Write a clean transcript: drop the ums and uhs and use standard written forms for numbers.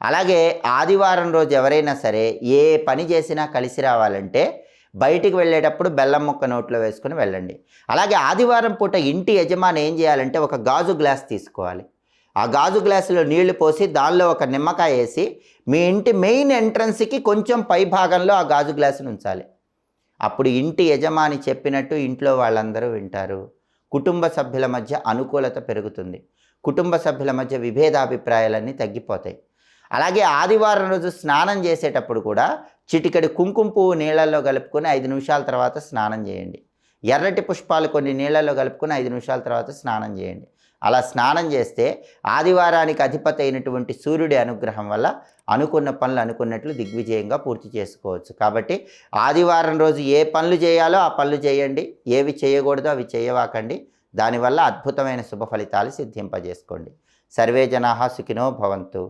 అలాగే ఆదివారం రోజు ఎవరైనా సరే ఏ పని చేసినా కలిసి రావాలంటే బయటికి వెళ్ళేటప్పుడు బెల్లం ముక్క నోట్లో వేసుకుని వెళ్ళండి. అలాగే ఆదివారం పూట ఇంటి యజమాని ఏం చేయాలంటే ఒక గాజు గ్లాస్ తీసుకోవాలి. ఆ గాజు గ్లాసులో నీళ్లు పోసి దానిలో ఒక నిమ్మకాయ వేసి మీ ఇంటి మెయిన్ ఎంట్రన్స్కి కొంచెం పై భాగంలో ఆ గాజు గ్లాసును ఉంచాలి. అప్పుడు ఇంటి యజమాని చెప్పినట్టు ఇంట్లో వాళ్ళందరూ వింటారు. కుటుంబ సభ్యుల మధ్య అనుకూలత పెరుగుతుంది. కుటుంబ సభ్యుల మధ్య విభేదాభిప్రాయాలన్నీ తగ్గిపోతాయి. అలాగే ఆదివారం రోజు స్నానం చేసేటప్పుడు కూడా చిటికెడు కుంకుమ పువ్వు నీళ్ళల్లో కలుపుకొని 5 నిమిషాల తర్వాత స్నానం చేయండి. ఎర్రటి పుష్పాలు కొన్ని నీళ్ళల్లో కలుపుకొని 5 నిమిషాల తర్వాత స్నానం చేయండి. అలా స్నానం చేస్తే ఆదివారానికి అధిపతి అయినటువంటి సూర్యుడి అనుగ్రహం వల్ల అనుకున్న పనులు అనుకున్నట్లు దిగ్విజయంగా పూర్తి చేసుకోవచ్చు. కాబట్టి ఆదివారం రోజు ఏ పనులు చేయాలో ఆ పనులు చేయండి, ఏవి చేయకూడదో అవి చేయవాకండి. దానివల్ల అద్భుతమైన శుభ ఫలితాలు సిద్ధింపజేసుకోండి. సర్వే జనాః సుఖినో భవంతు.